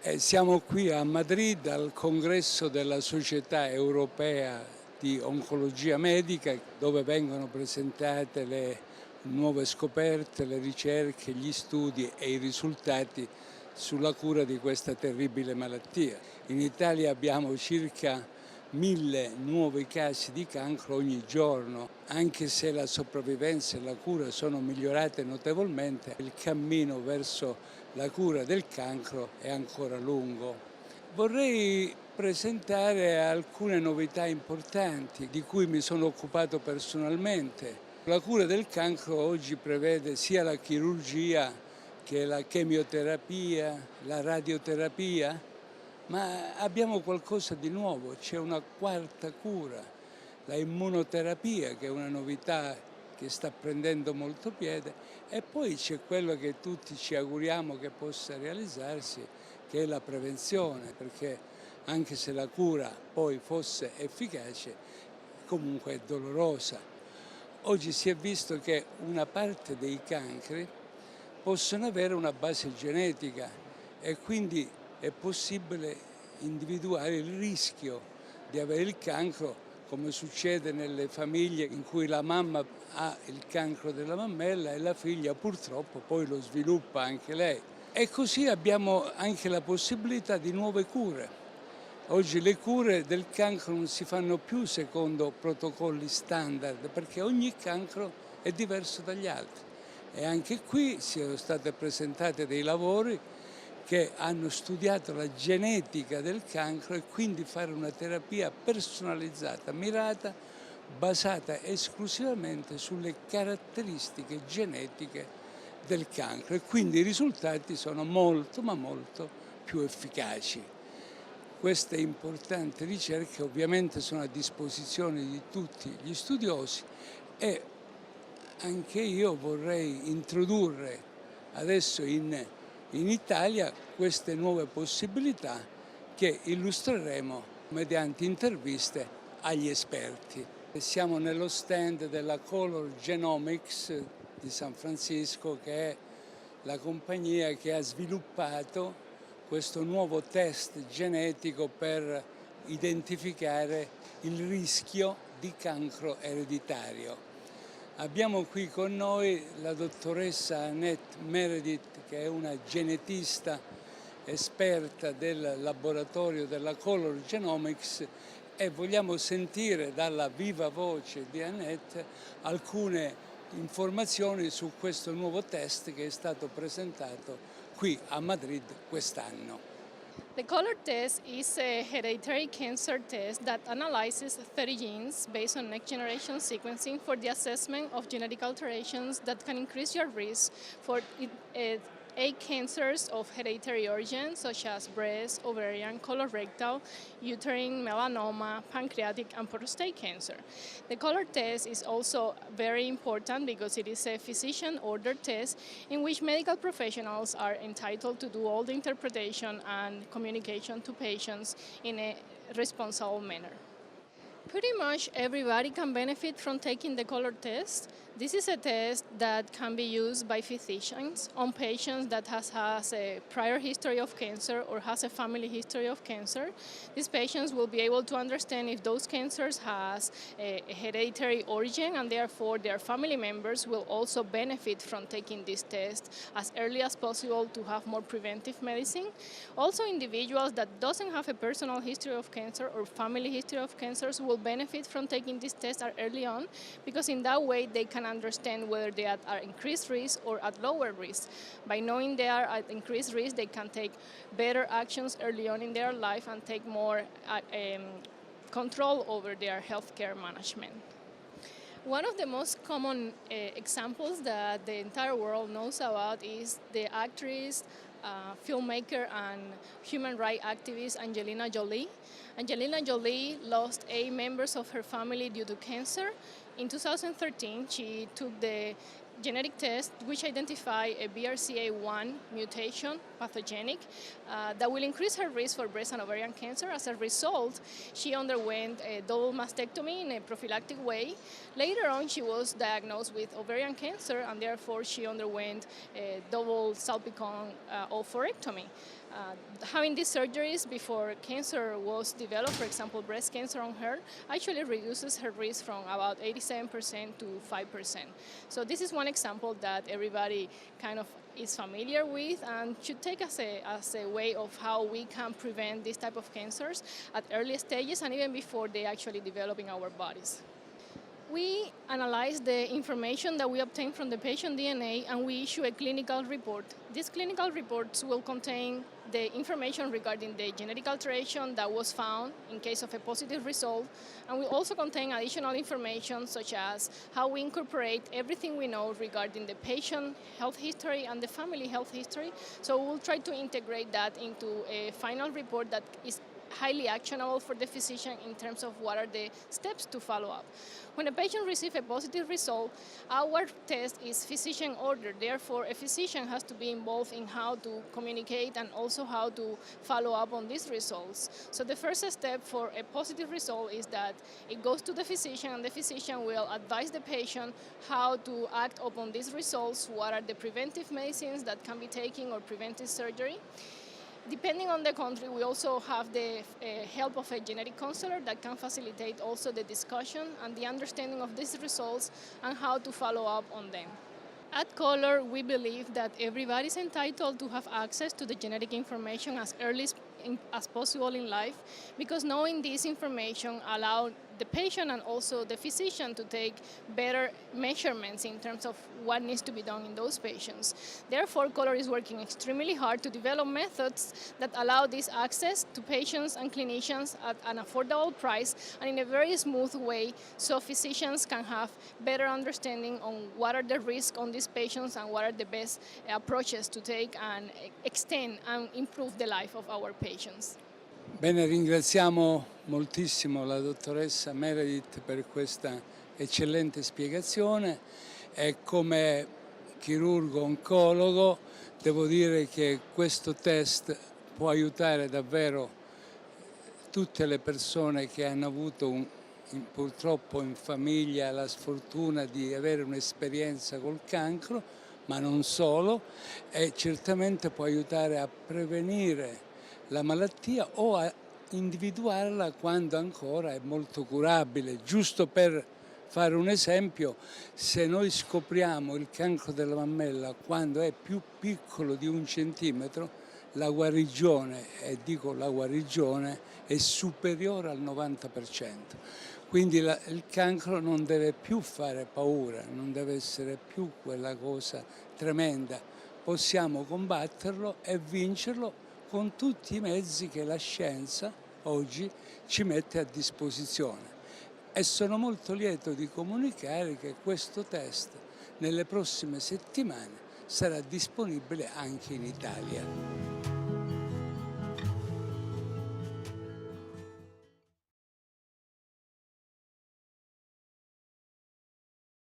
Siamo qui a Madrid al Congresso della Società Europea di Oncologia Medica, dove vengono presentate le nuove scoperte, le ricerche, gli studi e i risultati sulla cura di questa terribile malattia. In Italia abbiamo circa 1000 nuovi casi di cancro ogni giorno. Anche se la sopravvivenza e la cura sono migliorate notevolmente, il cammino verso la cura del cancro è ancora lungo. Vorrei presentare alcune novità importanti di cui mi sono occupato personalmente. La cura del cancro oggi prevede sia la chirurgia che la chemioterapia, la radioterapia, ma abbiamo qualcosa di nuovo, c'è una quarta cura, la immunoterapia, che è una novità che sta prendendo molto piede, e poi c'è quello che tutti ci auguriamo che possa realizzarsi, che è la prevenzione, perché anche se la cura poi fosse efficace, comunque è dolorosa. Oggi si è visto che una parte dei cancri possono avere una base genetica e quindi è possibile individuare il rischio di avere il cancro, come succede nelle famiglie in cui la mamma ha il cancro della mammella e la figlia purtroppo poi lo sviluppa anche lei. E così abbiamo anche la possibilità di nuove cure. Oggi le cure del cancro non si fanno più secondo protocolli standard, perché ogni cancro è diverso dagli altri. E anche qui sono state presentate dei lavori che hanno studiato la genetica del cancro e quindi fare una terapia personalizzata, mirata, basata esclusivamente sulle caratteristiche genetiche del cancro, e quindi i risultati sono molto ma molto più efficaci. Queste importanti ricerche ovviamente sono a disposizione di tutti gli studiosi e anche io vorrei introdurre adesso in Italia queste nuove possibilità che illustreremo mediante interviste agli esperti. Siamo nello stand della Color Genomics di San Francisco, che è la compagnia che ha sviluppato questo nuovo test genetico per identificare il rischio di cancro ereditario. Abbiamo qui con noi la dottoressa Annette Meredith, che è una genetista esperta del laboratorio della Color Genomics, e vogliamo sentire dalla viva voce di Annette alcune informazioni su questo nuovo test che è stato presentato qui a Madrid quest'anno. The color test is a hereditary cancer test that analyzes 30 genes based on next generation sequencing for the assessment of genetic alterations that can increase your risk for cancers of hereditary origin, such as breast, ovarian, colorectal, uterine, melanoma, pancreatic, and prostate cancer. The color test is also very important because it is a physician-ordered test in which medical professionals are entitled to do all the interpretation and communication to patients in a responsible manner. Pretty much everybody can benefit from taking the color test. This is a test that can be used by physicians on patients that has a prior history of cancer or has a family history of cancer. These patients will be able to understand if those cancers has a hereditary origin, and therefore their family members will also benefit from taking this test as early as possible to have more preventive medicine. Also, individuals that doesn't have a personal history of cancer or family history of cancers will benefit from taking this test early on, because in that way they can understand whether they are at increased risk or at lower risk. By knowing they are at increased risk, they can take better actions early on in their life and take more control over their healthcare management. One of the most common examples that the entire world knows about is the actress, filmmaker, and human rights activist Angelina Jolie. Angelina Jolie lost 8 members of her family due to cancer. In 2013, she took the genetic test which identify a BRCA1 mutation, pathogenic, that will increase her risk for breast and ovarian cancer. As a result, she underwent a double mastectomy in a prophylactic way. Later on, she was diagnosed with ovarian cancer, and therefore she underwent a double salpicon oophorectomy. having these surgeries before cancer was developed, for example, breast cancer on her, actually reduces her risk from about 87% to 5%. So this is one example that everybody kind of is familiar with and should take as a way of how we can prevent this type of cancers at early stages and even before they actually develop in our bodies. We analyze the information that we obtain from the patient DNA and we issue a clinical report. These clinical reports will contain the information regarding the genetic alteration that was found in case of a positive result, and will also contain additional information such as how we incorporate everything we know regarding the patient health history and the family health history. So we'll try to integrate that into a final report that is highly actionable for the physician in terms of what are the steps to follow up. When a patient receives a positive result, our test is physician ordered. Therefore, a physician has to be involved in how to communicate and also how to follow up on these results. So the first step for a positive result is that it goes to the physician, and the physician will advise the patient how to act upon these results, what are the preventive medicines that can be taken or preventive surgery. Depending on the country, we also have the help of a genetic counselor that can facilitate also the discussion and the understanding of these results and how to follow up on them. At Color, we believe that everybody is entitled to have access to the genetic information as early as possible in life, because knowing this information allows the patient and also the physician to take better measurements in terms of what needs to be done in those patients. Therefore, Color is working extremely hard to develop methods that allow this access to patients and clinicians at an affordable price and in a very smooth way, so physicians can have better understanding on what are the risks on these patients and what are the best approaches to take and extend and improve the life of our patients. Bene, ringraziamo moltissimo la dottoressa Meredith per questa eccellente spiegazione e come chirurgo oncologo devo dire che questo test può aiutare davvero tutte le persone che hanno avuto purtroppo in famiglia la sfortuna di avere un'esperienza col cancro, ma non solo, e certamente può aiutare a prevenire la malattia o a individuarla quando ancora è molto curabile. Giusto per fare un esempio, se noi scopriamo il cancro della mammella quando è più piccolo di 1 centimetro, la guarigione, e dico la guarigione, è superiore al 90%. Quindi il cancro non deve più fare paura, non deve essere più quella cosa tremenda. Possiamo combatterlo e vincerlo con tutti i mezzi che la scienza oggi ci mette a disposizione. E sono molto lieto di comunicare che questo test nelle prossime settimane sarà disponibile anche in Italia.